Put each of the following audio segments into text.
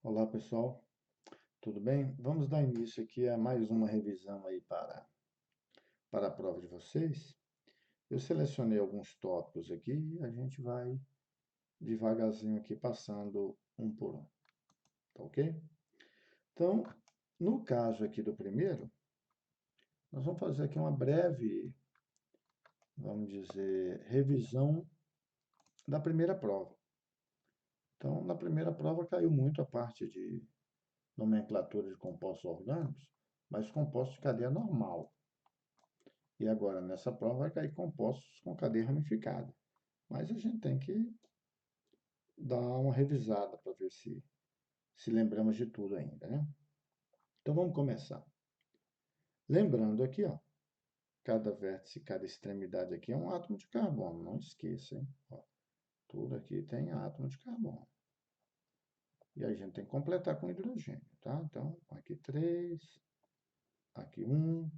Olá pessoal, tudo bem? Vamos dar início aqui a mais uma revisão aí para a prova de vocês. Eu selecionei alguns tópicos aqui e a gente vai devagarzinho aqui passando um por um, tá ok? Então, no caso aqui do primeiro, nós vamos fazer aqui uma breve, vamos dizer, revisão da primeira prova. Então, na primeira prova caiu muito a parte de nomenclatura de compostos orgânicos, mas compostos de cadeia normal. E agora, nessa prova, vai cair compostos com cadeia ramificada. Mas a gente tem que dar uma revisada para ver se lembramos de tudo ainda, né? Então, vamos começar. Lembrando aqui, ó, cada vértice, cada extremidade aqui é um átomo de carbono. Não esqueça, hein? Ó, tudo aqui tem átomo de carbono. E a gente tem que completar com hidrogênio, tá? Então, aqui 3, aqui 1,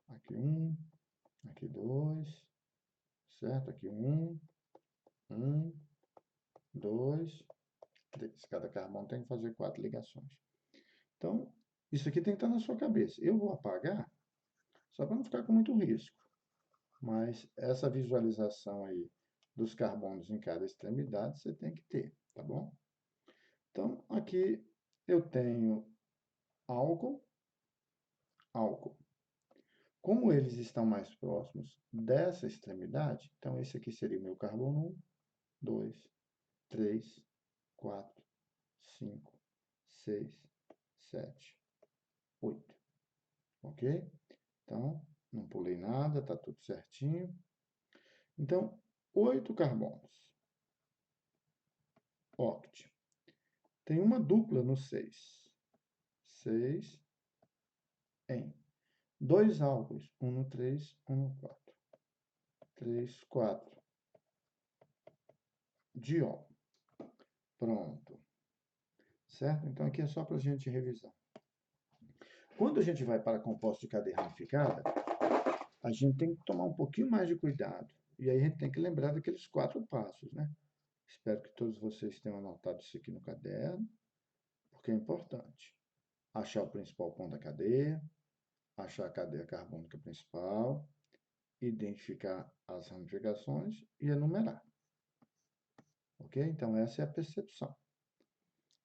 aqui 1, aqui 2, certo? Aqui 1, 2, 3. Cada carbono tem que fazer 4 ligações. Então, isso aqui tem que estar na sua cabeça. Eu vou apagar, só para não ficar com muito risco. Mas essa visualização aí dos carbonos em cada extremidade você tem que ter, tá bom? Então, aqui eu tenho álcool, álcool. Como eles estão mais próximos dessa extremidade, então esse aqui seria o meu carbono 1, 2, 3, 4, 5, 6, 7, 8. Ok? Então, não pulei nada, está tudo certinho. Então, 8 carbonos. Oct. Tem uma dupla no 6. 6 em 2 álcoois. 1 no 3, 1 no 4. 3, 4. Diol. Pronto. Certo? Então, aqui é só para a gente revisar. Quando a gente vai para composto de cadeia ramificada, a gente tem que tomar um pouquinho mais de cuidado. E aí a gente tem que lembrar daqueles 4 passos, né? Espero que todos vocês tenham anotado isso aqui no caderno, porque é importante. Achar o principal ponto da cadeia, achar a cadeia carbônica principal, identificar as ramificações e enumerar. Ok? Então, essa é a percepção.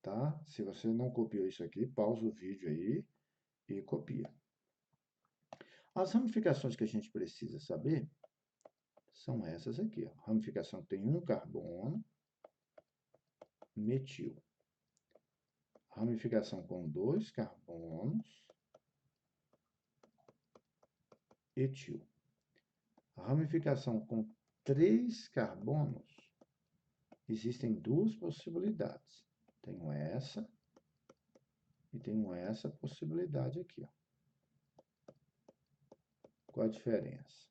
Tá? Se você não copiou isso aqui, pausa o vídeo aí e copia. As ramificações que a gente precisa saber são essas aqui. Ó. Ramificação tem um carbono, metil. Ramificação com 2 carbonos, etil. A ramificação com 3 carbonos, existem 2 possibilidades. Tenho essa e tenho essa possibilidade aqui. Ó. Qual a diferença?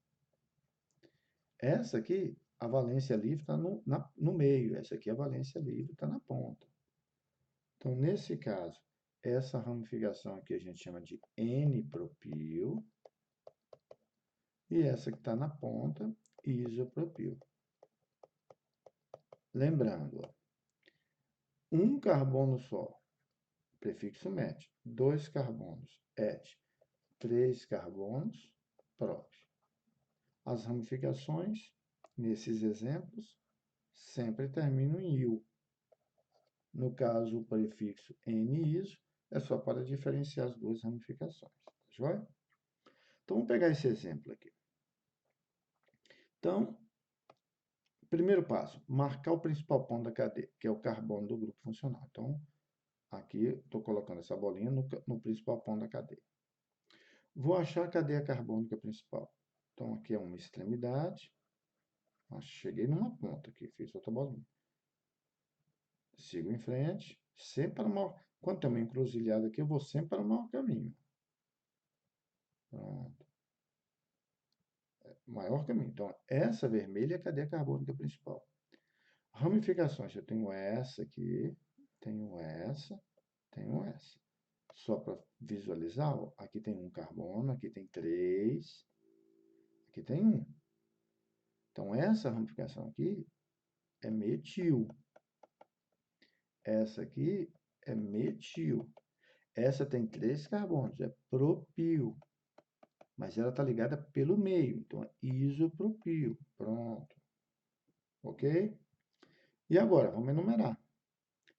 Essa aqui, a valência livre está no meio. Essa aqui, a valência livre está na ponta. Então, nesse caso, essa ramificação aqui a gente chama de N-propil. E essa que está na ponta, isopropil. Lembrando, ó, um carbono só, prefixo met, 2 carbonos, et, 3 carbonos, prop. As ramificações, nesses exemplos, sempre terminam em il. No caso, o prefixo N-iso é só para diferenciar as 2 ramificações. Tá joia? Então, vamos pegar esse exemplo aqui. Então, primeiro passo, marcar o principal ponto da cadeia, que é o carbono do grupo funcional. Então, aqui estou colocando essa bolinha no principal ponto da cadeia. Vou achar a cadeia carbônica principal. Então, aqui é uma extremidade. Cheguei numa ponta aqui, fiz outra bolinha. Sigo em frente, sempre para o maior... Quando tem uma encruzilhada aqui, eu vou sempre para o maior caminho. Pronto. Maior caminho. Então, essa vermelha é a cadeia carbônica principal. Ramificações, eu tenho essa aqui, tenho essa. Só para visualizar, ó, aqui tem um carbono, aqui tem 3, aqui tem 1. Então, essa ramificação aqui é metil. Essa aqui é metil. Essa tem 3 carbonos, é propil. Mas ela está ligada pelo meio, então é isopropil. Pronto. Ok? E agora, vamos enumerar.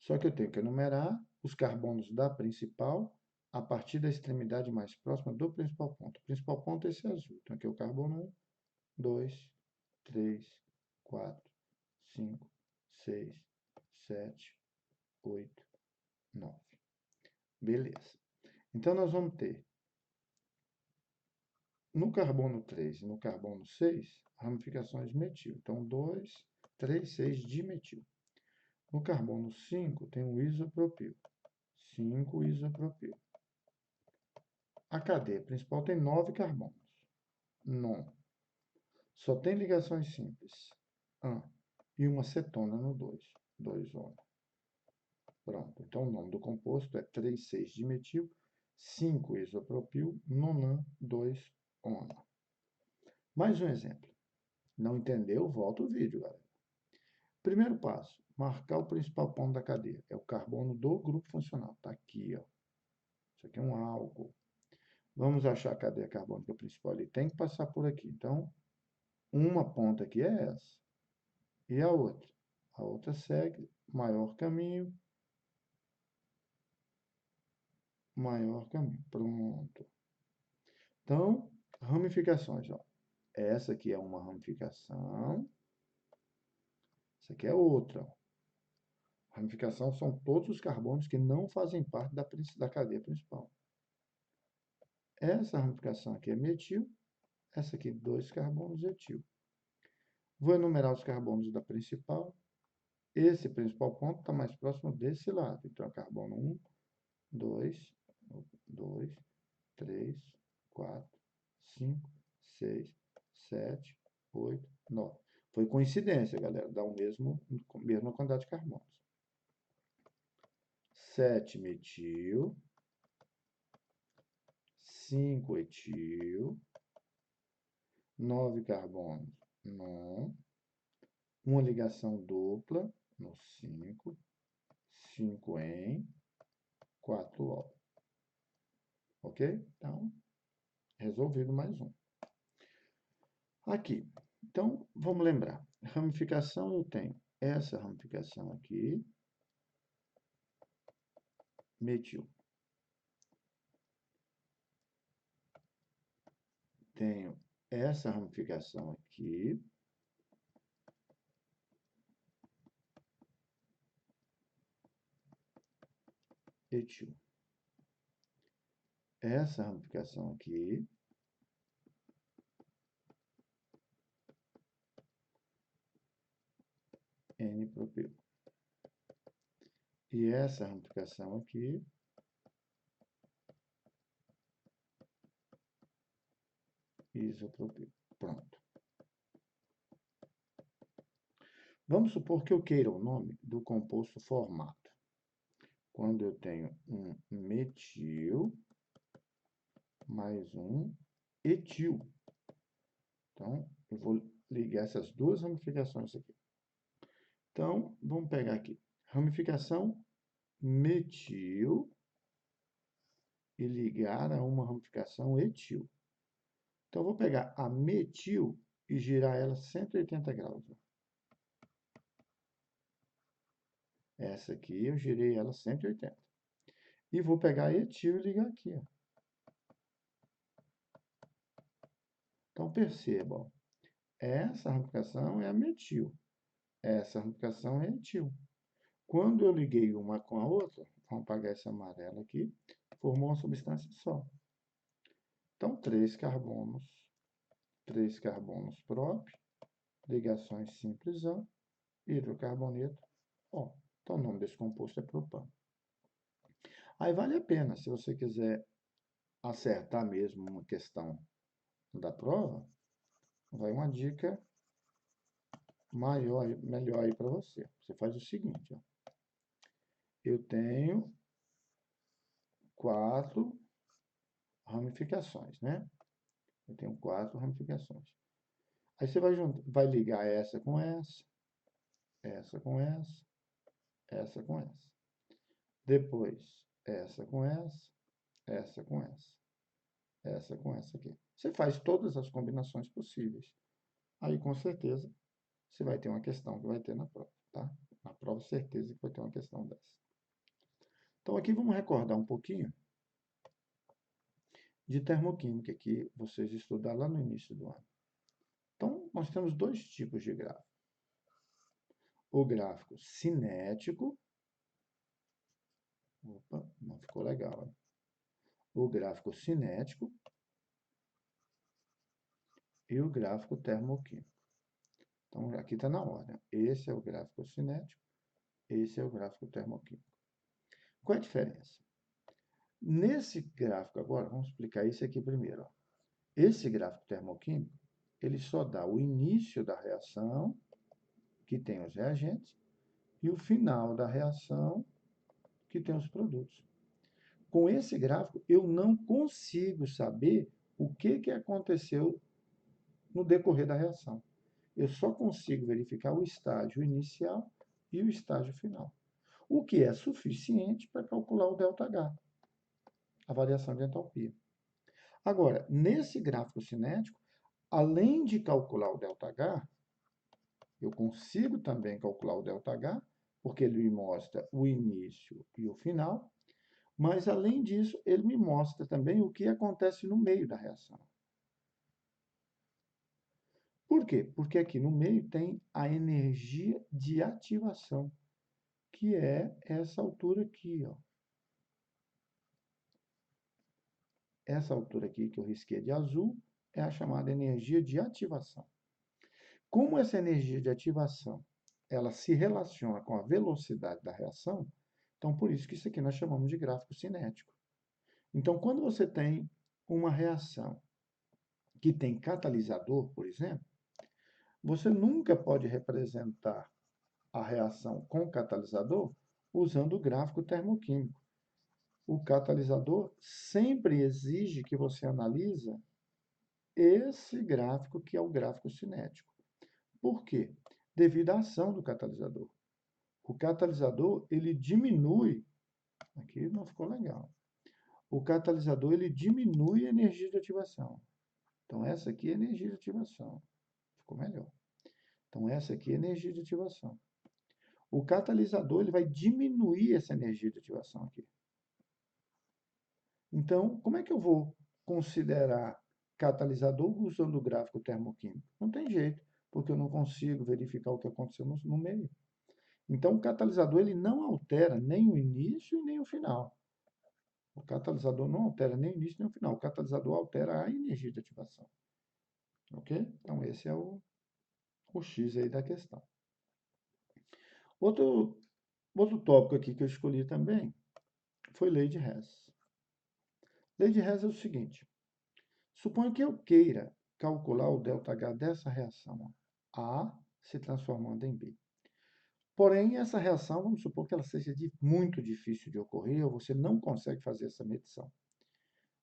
Só que eu tenho que enumerar os carbonos da principal a partir da extremidade mais próxima do principal ponto. O principal ponto é esse azul. Então aqui é o carbono 1, 2, 3, 4, 5, 6, 7, 8, 9. Beleza. Então nós vamos ter no carbono 3 e no carbono 6 ramificações metil. Então 2, 3, 6 dimetil. No carbono 5 tem o isopropil. 5 isopropil. A cadeia principal tem 9 carbonos. Non. Só tem ligações simples. E uma cetona no 2. 2 ONO. Pronto. Então o nome do composto é 3,6-dimetil, 5 isopropil, nonan, 2 ONO. Mais um exemplo. Não entendeu? Volta o vídeo, galera. Primeiro passo, marcar o principal ponto da cadeia. É o carbono do grupo funcional. Está aqui, ó. Isso aqui é um álcool. Vamos achar a cadeia carbônica principal. Ele tem que passar por aqui. Então, uma ponta aqui é essa. E a outra? A outra segue maior caminho, maior caminho. Pronto. Então, ramificações, ó. Essa aqui é uma ramificação. Essa aqui é outra. Ramificação são todos os carbonos que não fazem parte da cadeia principal. Essa ramificação aqui é metil. Essa aqui, 2 carbonos etil. Vou enumerar os carbonos da principal. Esse principal ponto está mais próximo desse lado. Então, é carbono 1, 2, 3, 4, 5, 6, 7, 8, 9. Foi coincidência, galera. Dá o mesma quantidade de carbonos. 7 metil, 5 etil, 9 carbonos non, uma ligação dupla no 5, 5 em, 4 O. Ok? Então, resolvido mais um. Aqui. Então, vamos lembrar. Ramificação, eu tenho essa ramificação aqui, metil. Tenho essa ramificação aqui, etil. Essa ramificação aqui, N-propil. E essa ramificação aqui, isopropil. Pronto. Vamos supor que eu queira o nome do composto formado. Quando eu tenho um metil mais um etil. Então, eu vou ligar essas duas ramificações aqui. Então, vamos pegar aqui. Ramificação metil e ligar a uma ramificação etil. Então, eu vou pegar a metil e girar ela 180 graus. Essa aqui eu girei ela 180. E vou pegar a etil e ligar aqui. Ó. Então, percebam. Essa ramificação é a metil. Essa ramificação é etil. Quando eu liguei uma com a outra, vamos apagar essa amarela aqui, formou uma substância só. Então, 3 carbonos próprios, ligações simples A, hidrocarboneto O. Então, o nome desse composto é propano. Aí vale a pena, se você quiser acertar mesmo uma questão da prova, vai uma dica melhor aí para você. Você faz o seguinte, ó. Eu tenho 4 ramificações, né? Eu tenho 4 ramificações. Aí você vai ligar essa com essa com essa com essa. depois essa com essa com essa com essa aqui. Você faz todas as combinações possíveis. Aí, com certeza, você vai ter uma questão que vai ter na prova, tá? Na prova, certeza que vai ter uma questão dessa. Então, aqui vamos recordar um pouquinho de termoquímica que vocês estudaram lá no início do ano. Então, nós temos dois tipos de gráfico. O gráfico cinético. Opa, não ficou legal, hein? O gráfico cinético e o gráfico termoquímico. Então, aqui está na ordem. Esse é o gráfico cinético, esse é o gráfico termoquímico. Qual é a diferença? Nesse gráfico agora, vamos explicar isso aqui primeiro. Ó. Esse gráfico termoquímico, ele só dá o início da reação, que tem os reagentes, e o final da reação, que tem os produtos. Com esse gráfico, eu não consigo saber o que aconteceu no decorrer da reação. Eu só consigo verificar o estágio inicial e o estágio final, o que é suficiente para calcular o ΔH, a variação de entalpia. Agora, nesse gráfico cinético, além de calcular o ΔH, eu consigo também calcular o ΔH, porque ele me mostra o início e o final, mas, além disso, ele me mostra também o que acontece no meio da reação. Por quê? Porque aqui no meio tem a energia de ativação, que é essa altura aqui, ó. Essa altura aqui que eu risquei de azul é a chamada energia de ativação. Como essa energia de ativação ela se relaciona com a velocidade da reação, então por isso que isso aqui nós chamamos de gráfico cinético. Então, quando você tem uma reação que tem catalisador, por exemplo, você nunca pode representar a reação com catalisador usando o gráfico termoquímico. O catalisador sempre exige que você analise esse gráfico, que é o gráfico cinético. Por quê? Devido à ação do catalisador. O catalisador, ele diminui, aqui não ficou legal. O catalisador, ele diminui a energia de ativação. Então, essa aqui é a energia de ativação. Ficou melhor. Então, essa aqui é a energia de ativação. O catalisador ele vai diminuir essa energia de ativação aqui. Então, como é que eu vou considerar catalisador usando o gráfico termoquímico? Não tem jeito, porque eu não consigo verificar o que aconteceu no meio. Então, o catalisador ele não altera nem o início e nem o final. O catalisador não altera nem o início nem o final. O catalisador altera a energia de ativação. Ok? Então, esse é o X aí da questão. Outro tópico aqui que eu escolhi também foi lei de Hess. Lei de Hess é o seguinte. Suponha que eu queira calcular o ΔH dessa reação, A se transformando em B. Porém, essa reação, vamos supor que ela seja muito difícil de ocorrer, ou você não consegue fazer essa medição.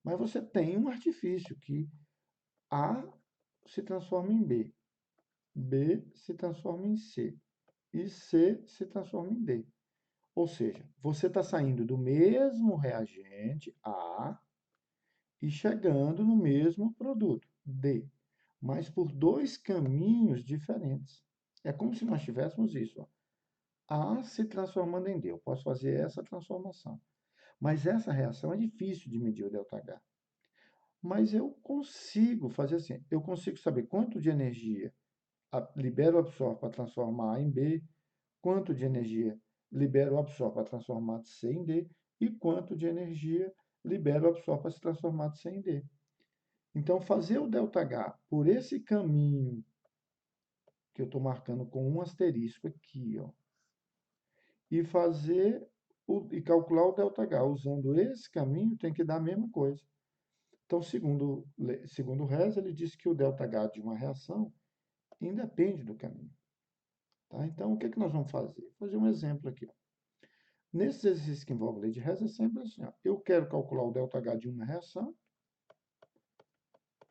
Mas você tem um artifício que A se transforma em B, B se transforma em C e C se transforma em D. Ou seja, você está saindo do mesmo reagente, A, e chegando no mesmo produto, D, mas por dois caminhos diferentes. É como se nós tivéssemos isso. Ó. A se transformando em D. Eu posso fazer essa transformação. Mas essa reação é difícil de medir o ΔH. Mas eu consigo fazer assim. Eu consigo saber quanto de energia libero ou absorvo para transformar A em B, quanto de energia libero ou absorvo para transformar de C em D, e quanto de energia libero ou absorvo para se transformar de C em D. Então, fazer o ΔH por esse caminho que eu estou marcando com um asterisco aqui, ó, e calcular o ΔH usando esse caminho tem que dar a mesma coisa. Então, segundo o Hess, ele diz que o ΔH de uma reação independe do caminho. Tá? Então, o que nós vamos fazer? Vou fazer um exemplo aqui. Ó. Nesses exercícios que envolvem lei de Hess, é sempre assim. Ó. Eu quero calcular o ΔH de uma reação.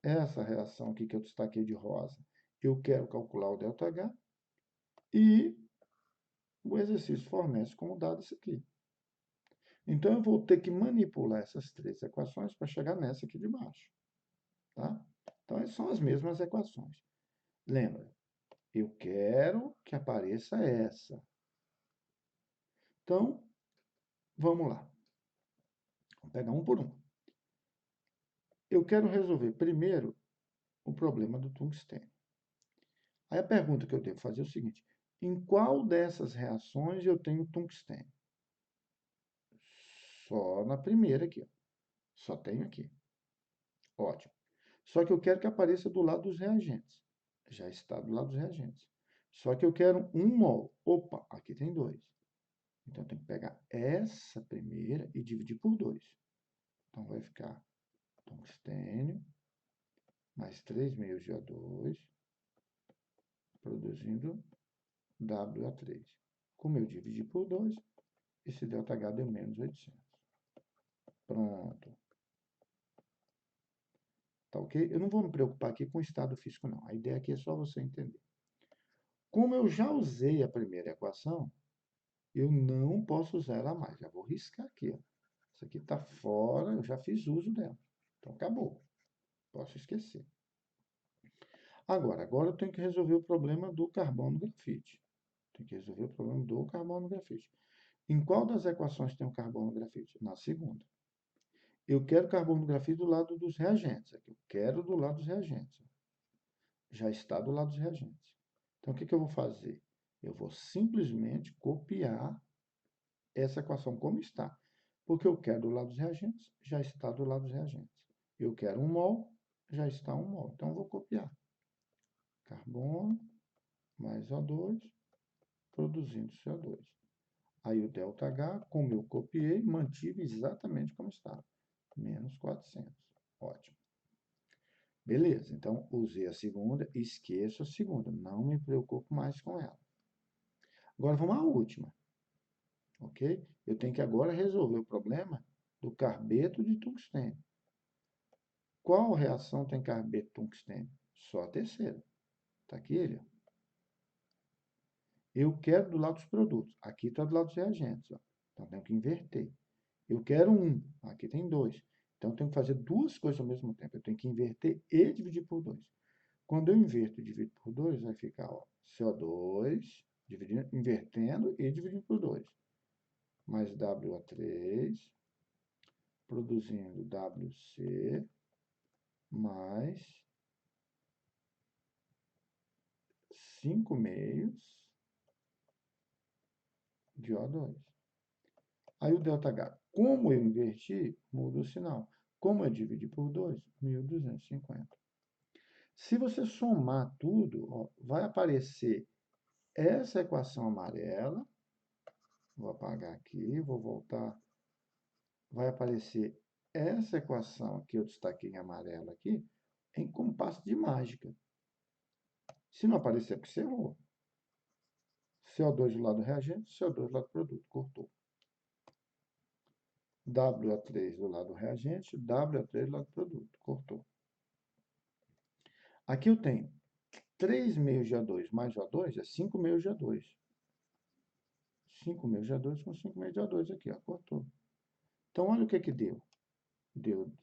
Essa reação aqui que eu destaquei de rosa, eu quero calcular o ΔH. E o exercício fornece como dado isso aqui. Então, eu vou ter que manipular essas três equações para chegar nessa aqui de baixo. Tá? Então, são as mesmas equações. Lembra, eu quero que apareça essa. Então, vamos lá. Vamos pegar um por um. Eu quero resolver primeiro o problema do tungstênio. Aí a pergunta que eu devo fazer é o seguinte: em qual dessas reações eu tenho tungstênio? Só na primeira aqui, ó. Só tenho aqui. Ótimo. Só que eu quero que apareça do lado dos reagentes. Já está do lado dos reagentes. Só que eu quero 1 mol. Opa, aqui tem 2. Então, eu tenho que pegar essa primeira e dividir por 2. Então, vai ficar tungstênio mais 3 meios de O2, produzindo WO3. Como eu dividi por 2, esse ΔH deu menos 800. Pronto. Tá ok? Eu não vou me preocupar aqui com o estado físico, não. A ideia aqui é só você entender. Como eu já usei a primeira equação, eu não posso usar ela mais. Já vou riscar aqui. Ó. Isso aqui está fora, eu já fiz uso dela. Então, acabou. Posso esquecer. Agora eu tenho que resolver o problema do carbono grafite. Tem que resolver o problema do carbono grafite. Em qual das equações tem o carbono grafite? Na segunda. Eu quero carbono grafite do lado dos reagentes. Aqui eu quero do lado dos reagentes. Já está do lado dos reagentes. Então, o que eu vou fazer? Eu vou simplesmente copiar essa equação como está. Porque eu quero do lado dos reagentes, já está do lado dos reagentes. Eu quero 1 mol, já está 1 mol. Então, eu vou copiar. Carbono mais O2, produzindo CO2. Aí o ΔH, como eu copiei, mantive exatamente como estava. Menos 400. Ótimo. Beleza, então usei a segunda, esqueço a segunda. Não me preocupo mais com ela. Agora vamos à última. Ok? Eu tenho que agora resolver o problema do carbeto de tungstênio. Qual reação tem carbeto de tungstênio? Só a terceira. Está aqui ele. Eu quero do lado dos produtos. Aqui está do lado dos reagentes. Ó. Então, tenho que inverter. Eu quero 1. Aqui tem 2. Então, eu tenho que fazer duas coisas ao mesmo tempo. Eu tenho que inverter e dividir por 2. Quando eu inverto e divido por 2, vai ficar ó, CO2, invertendo e dividindo por 2. Mais WO3, produzindo WC, mais 5 meios de O2. Aí o ΔH, como eu inverti, muda o sinal. Como eu dividi por 2, 1.250. Se você somar tudo, ó, vai aparecer essa equação amarela. Vou apagar aqui, vou voltar. Vai aparecer essa equação que eu destaquei em amarelo aqui, em compasso de mágica. Se não aparecer, é porque você errou. CO2 do lado reagente, CO2 do lado produto. Cortou. WO3 do lado reagente, WO3 do lado produto. Cortou. Aqui eu tenho 3 meios de O2 mais O2 é 5 meios de O2. 5 meios de O2 com 5 meios de O2 aqui, ó, cortou. Então, olha o que deu.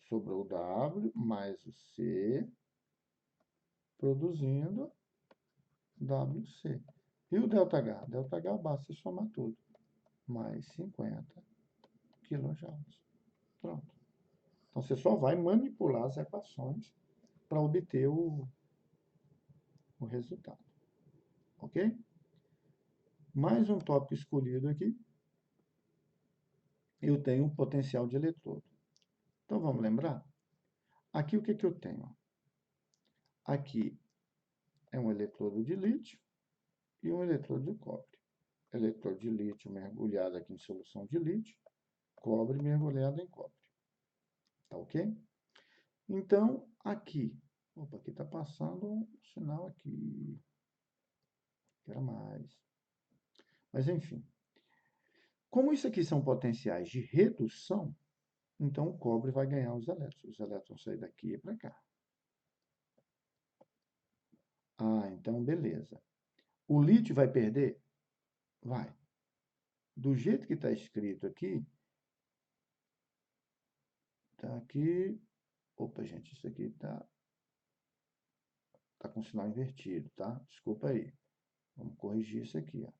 Sobrou o W mais o C, produzindo WC. E o ΔH? ΔH basta somar tudo. Mais 50 kJ. Pronto. Então, você só vai manipular as equações para obter o resultado. Ok? Mais um tópico escolhido aqui. Eu tenho um potencial de eletrodo. Então, vamos lembrar? Aqui, o que eu tenho? Aqui é um eletrodo de lítio e um eletrodo de cobre. Eletrodo de lítio mergulhado aqui em solução de lítio, cobre mergulhado em cobre. Tá ok? Então, aqui. Opa, aqui está passando um sinal aqui. Quero mais. Mas, enfim. Como isso aqui são potenciais de redução, então o cobre vai ganhar os elétrons. Os elétrons vão sair daqui para cá. Ah, então beleza. O lítio vai perder? Vai. Do jeito que está escrito aqui, Tá aqui. Opa, gente, isso aqui tá com o sinal invertido, tá? Desculpa aí. Vamos corrigir isso aqui, ó.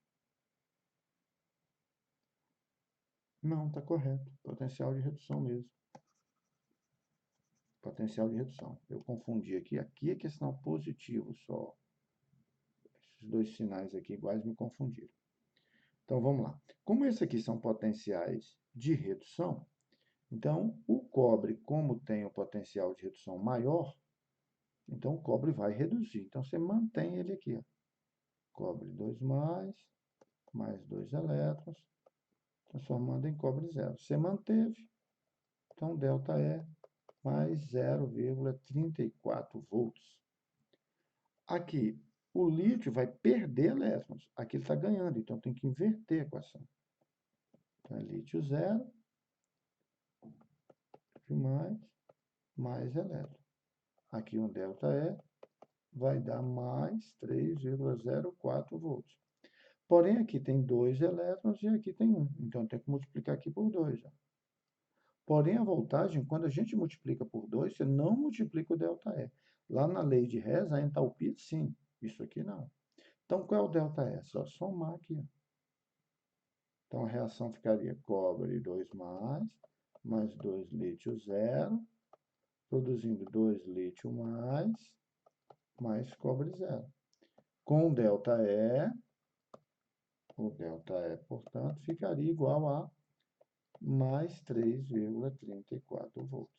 Não, tá correto. Potencial de redução mesmo. Potencial de redução. Eu confundi aqui. Aqui é que é sinal positivo só. Esses dois sinais aqui iguais me confundiram. Então, vamos lá. Como esses aqui são potenciais de redução, então o cobre, como tem o potencial de redução maior, então o cobre vai reduzir. Então, você mantém ele aqui, ó. Cobre 2+, mais 2 elétrons, transformando em cobre zero. Você manteve, então ΔE mais 0,34 volts. Aqui, o lítio vai perder elétrons. Aqui ele está ganhando, então tem que inverter a equação. Então, é lítio zero, mais elétron. Aqui um ΔE vai dar mais 3,04 volts. Porém, aqui tem 2 elétrons e aqui tem 1. Então, tem que multiplicar aqui por 2. Ó. Porém, a voltagem, quando a gente multiplica por 2, você não multiplica o ΔE. Lá na lei de Hess, a entalpia, sim. Isso aqui não. Então, qual é o ΔE? Só somar aqui. Ó. Então, a reação ficaria cobre 2+, mais 2 lítio zero, produzindo 2 lítio mais cobre zero. Com ΔE, o ΔE, portanto, ficaria igual a mais 3,34 volts.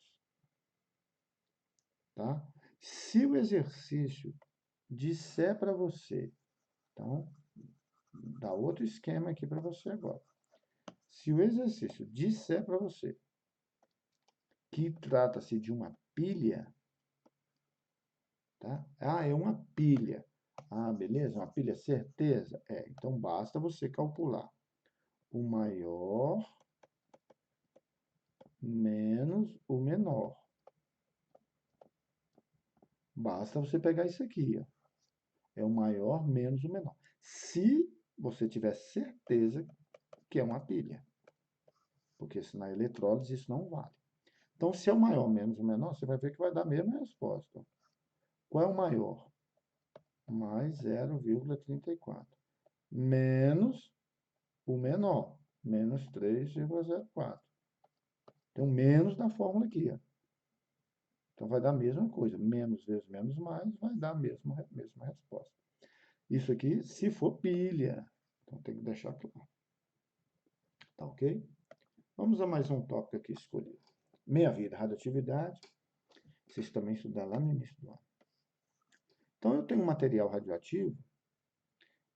Tá? Se o exercício disser para você, então, dá outro esquema aqui para você agora. Se o exercício disser para você que trata-se de uma pilha, tá? Ah, é uma pilha. Ah, beleza, uma pilha, certeza? É, então basta você calcular o maior menos o menor. Basta você pegar isso aqui, ó. É o maior menos o menor. Se você tiver certeza que é uma pilha. Porque se na eletrólise isso não vale. Então, se é o maior menos o menor, você vai ver que vai dar a mesma resposta. Qual é o maior? Mais 0,34. Menos o menor, menos 3,04. Tem um menos na fórmula aqui. Ó. Então, vai dar a mesma coisa. Menos vezes menos mais vai dar a mesma resposta. Isso aqui, se for pilha. Então, tem que deixar claro. Tá ok? Vamos a mais um tópico aqui escolhido. Meia-vida, radioatividade. Vocês também estudaram lá no início do ano. Então, eu tenho um material radioativo.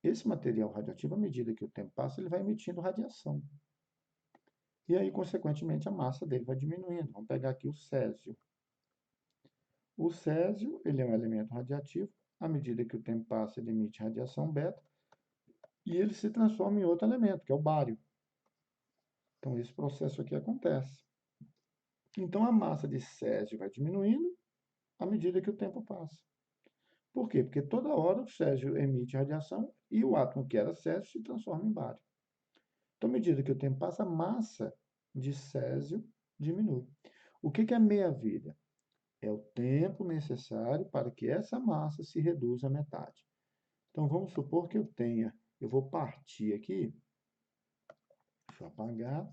Esse material radioativo, à medida que o tempo passa, ele vai emitindo radiação. E aí, consequentemente, a massa dele vai diminuindo. Vamos pegar aqui o césio. O césio, ele é um elemento radioativo. À medida que o tempo passa, ele emite radiação beta. E ele se transforma em outro elemento, que é o bário. Então, esse processo aqui acontece. Então, a massa de césio vai diminuindo à medida que o tempo passa. Por quê? Porque toda hora o césio emite radiação e o átomo que era césio se transforma em bário. Então, à medida que o tempo passa, a massa de césio diminui. O que é meia-vida? É o tempo necessário para que essa massa se reduza à metade. Então, vamos supor que eu vou partir aqui, deixa eu apagar,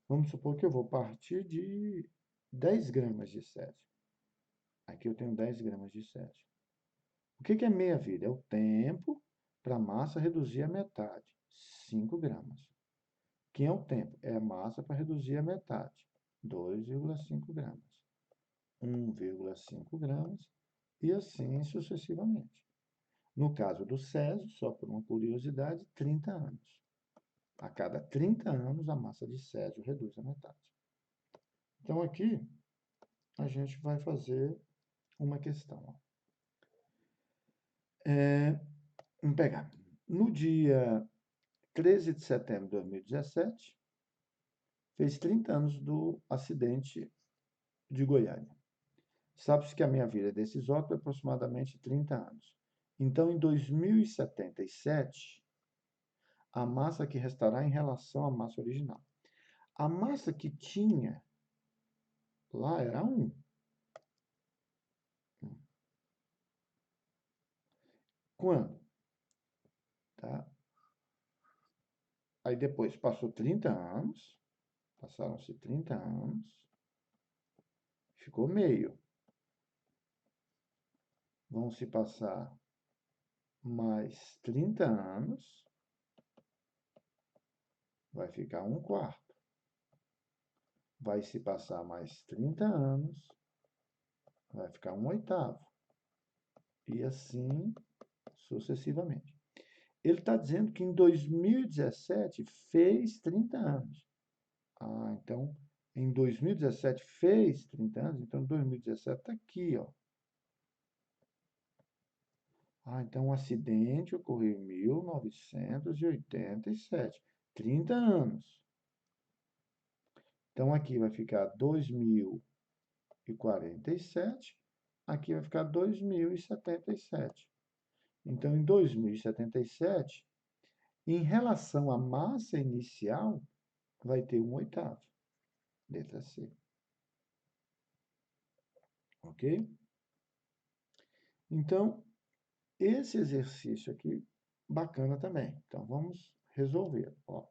vamos supor que eu vou partir de 10 gramas de césio. Aqui eu tenho 10 gramas de césio. O que é meia-vida? É o tempo para a massa reduzir a metade, 5 gramas. Que é o tempo? É a massa para reduzir a metade, 2,5 gramas. 1,5 gramas e assim sucessivamente. No caso do césio, só por uma curiosidade, 30 anos. A cada 30 anos, a massa de césio reduz a metade. Então, aqui, a gente vai fazer uma questão. Vamos pegar. No dia 13 de setembro de 2017, fez 30 anos do acidente de Goiânia. Sabe-se que a minha vida desse isótopo é aproximadamente 30 anos. Então, em 2077, a massa que restará em relação à massa original. A massa que tinha Lá era 1. Quando? Tá? Aí depois passou 30 anos, passaram-se 30 anos, ficou meio. Vão se passar mais 30 anos, vai ficar 1/4. Vai se passar mais 30 anos, vai ficar 1/8. E assim sucessivamente. Ele está dizendo que em 2017 fez 30 anos. Ah, então em 2017 fez 30 anos, então 2017 está aqui, ó. Ah, então o acidente ocorreu em 1987, 30 anos. Então aqui vai ficar 2047, aqui vai ficar 2077. Então em 2077, em relação à massa inicial, vai ter 1/8. Letra C. Ok? Então, esse exercício aqui, bacana também. Então, vamos resolver. Ó.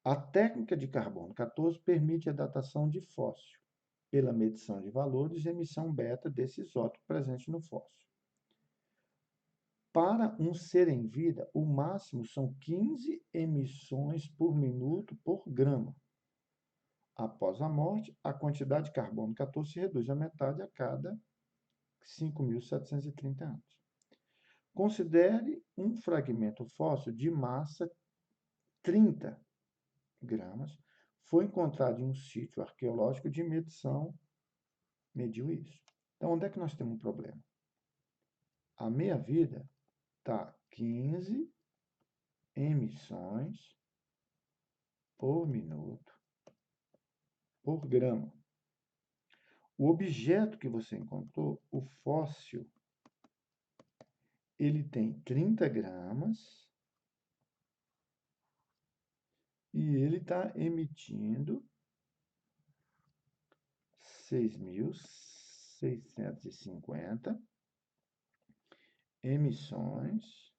A técnica de carbono 14 permite a datação de fóssil pela medição de valores de emissão beta desse isótopo presente no fóssil. Para um ser em vida, o máximo são 15 emissões por minuto por grama. Após a morte, a quantidade de carbono 14 se reduz à metade a cada 5.730 anos. Considere um fragmento fóssil de massa 30 gramas. Foi encontrado em um sítio arqueológico de medição, mediu isso. Então, onde é que nós temos um problema? A meia-vida está 15 emissões por minuto por grama. O objeto que você encontrou, o fóssil, ele tem 30 gramas e ele está emitindo 6.650 emissões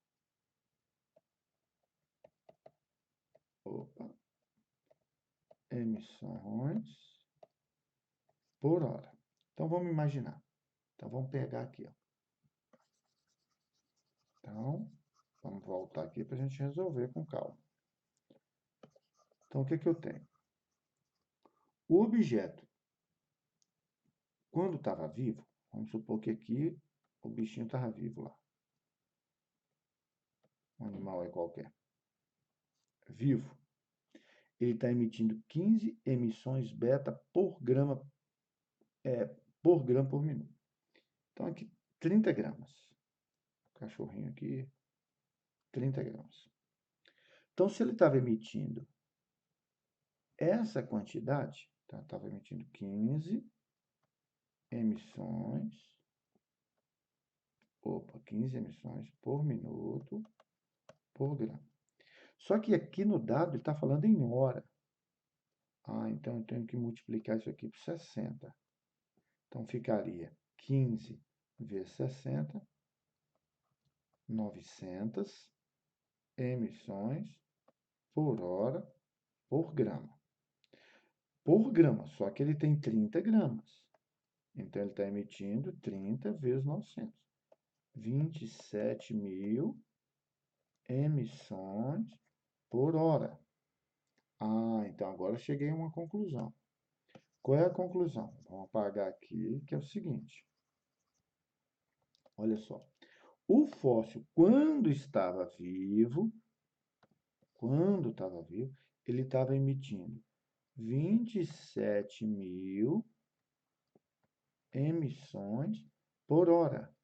por hora. Então, vamos imaginar. Então, vamos pegar aqui. Ó. Então, vamos voltar aqui para a gente resolver com calma. Então, o que eu tenho? O objeto, quando estava vivo, vamos supor que aqui o bichinho estava vivo lá. Um animal é qualquer. Vivo. Ele está emitindo 15 emissões beta por grama por minuto. Então, aqui, 30 gramas. Cachorrinho aqui, 30 gramas. Então, se ele estava emitindo essa quantidade, então, estava emitindo 15 emissões, 15 emissões por minuto por grama. Só que aqui no dado ele está falando em hora. Ah, então eu tenho que multiplicar isso aqui por 60. Então ficaria 15 vezes 60, 900 emissões por hora por grama. Por grama, só que ele tem 30 gramas. Então ele está emitindo 30 vezes 900. 27.000 emissões por hora. Ah, então agora eu cheguei a uma conclusão. Qual é a conclusão? Vamos apagar aqui, que é o seguinte. Olha só. O fóssil, quando estava vivo, ele estava emitindo 27.000 emissões por hora.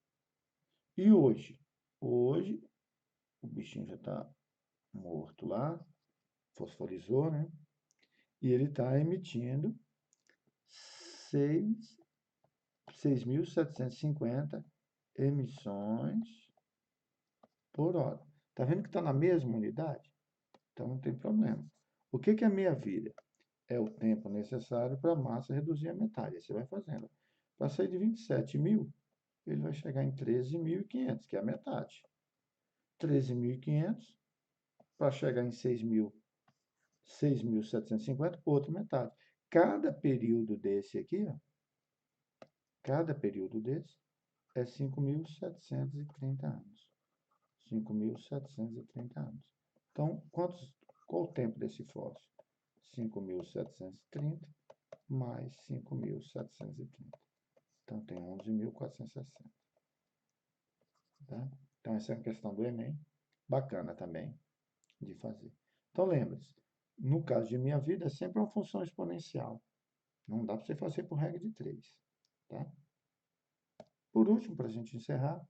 E hoje? Hoje, o bichinho já está morto lá, fosforizou, né? E ele está emitindo 6.750 emissões por hora. Está vendo que está na mesma unidade? Então não tem problema. O que é meia vida? é o tempo necessário para a massa reduzir a metade. Aí você vai fazendo. Para sair de 27.000, ele vai chegar em 13.500, que é a metade. 13.500 para chegar em 6.750, outra metade. Cada período desse aqui, ó, cada período desse é 5.730 anos. 5.730 anos. Então, qual o tempo desse fóssil? 5.730 mais 5.730. Então, tem 11.460. Tá? Então, essa é a questão do Enem. Bacana também de fazer. Então, lembre-se, no caso de minha vida, é sempre uma função exponencial. Não dá para você fazer por regra de 3. Tá? Por último, para a gente encerrar,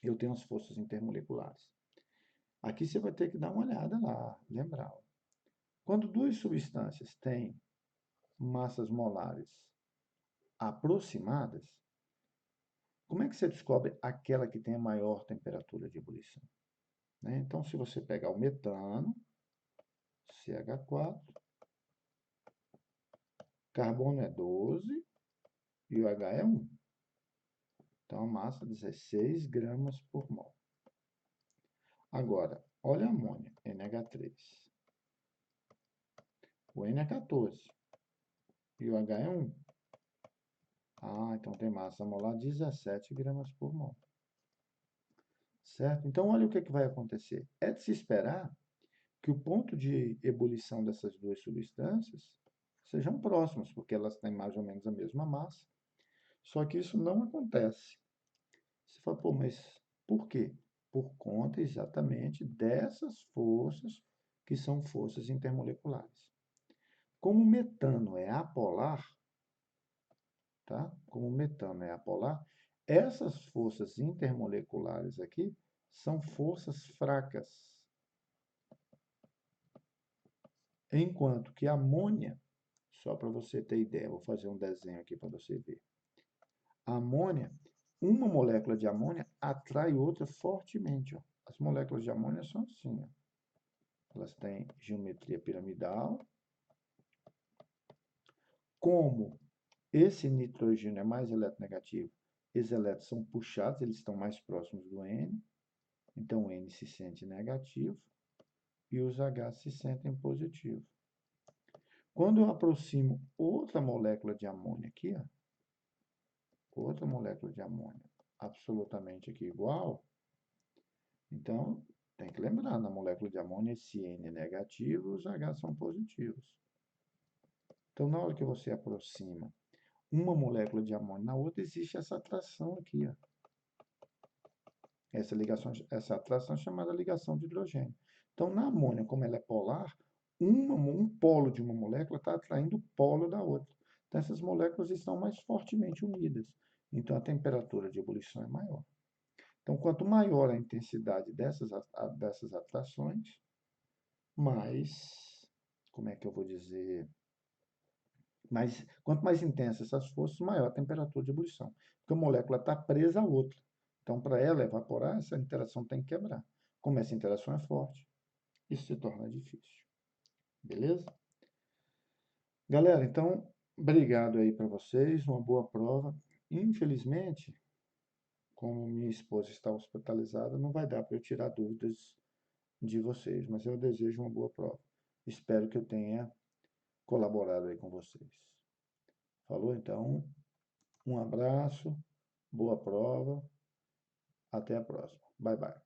eu tenho as forças intermoleculares. Aqui você vai ter que dar uma olhada lá, lembrar. Quando duas substâncias têm massas molares aproximadas, como é que você descobre aquela que tem a maior temperatura de ebulição? Né? Então, se você pegar o metano, CH4, carbono é 12 e o H é 1. Então, a massa é 16 gramas por mol. Agora, olha a amônia, NH3. O N é 14 e o H é 1. Ah, então tem massa molar 17 gramas por mol. Certo? Então, olha o que vai acontecer. É de se esperar que o ponto de ebulição dessas duas substâncias sejam próximos, porque elas têm mais ou menos a mesma massa. Só que isso não acontece. Você fala, pô, mas por quê? Por conta exatamente dessas forças que são forças intermoleculares. Como o metano é apolar, tá? Como o metano é apolar, essas forças intermoleculares aqui são forças fracas. Enquanto que a amônia, só para você ter ideia, vou fazer um desenho aqui para você ver. A amônia, uma molécula de amônia atrai outra fortemente. Ó. As moléculas de amônia são assim. Ó. Elas têm geometria piramidal. Como esse nitrogênio é mais eletronegativo, esses elétrons são puxados, eles estão mais próximos do N. Então, o N se sente negativo e os H se sentem positivo. Quando eu aproximo outra molécula de amônia aqui, ó, outra molécula de amônia absolutamente aqui igual, então tem que lembrar, na molécula de amônia esse N é negativo, os H são positivos. Então, na hora que você aproxima uma molécula de amônia na outra, existe essa atração aqui, ó. Essa atração é chamada ligação de hidrogênio. Então, na amônia, como ela é polar, um polo de uma molécula está atraindo o polo da outra. Então, essas moléculas estão mais fortemente unidas. Então, a temperatura de ebulição é maior. Então, quanto maior a intensidade dessas atrações, mais, como é que eu vou dizer, quanto mais intensa essas forças, maior a temperatura de ebulição. Porque a molécula está presa a outra. Então, para ela evaporar, essa interação tem que quebrar. Como essa interação é forte, isso se torna difícil. Beleza? Galera, então, obrigado aí para vocês, uma boa prova. Infelizmente, como minha esposa está hospitalizada, não vai dar para eu tirar dúvidas de vocês, mas eu desejo uma boa prova. Espero que eu tenha colaborado aí com vocês. Falou? Então, um abraço, boa prova, até a próxima. Bye, bye.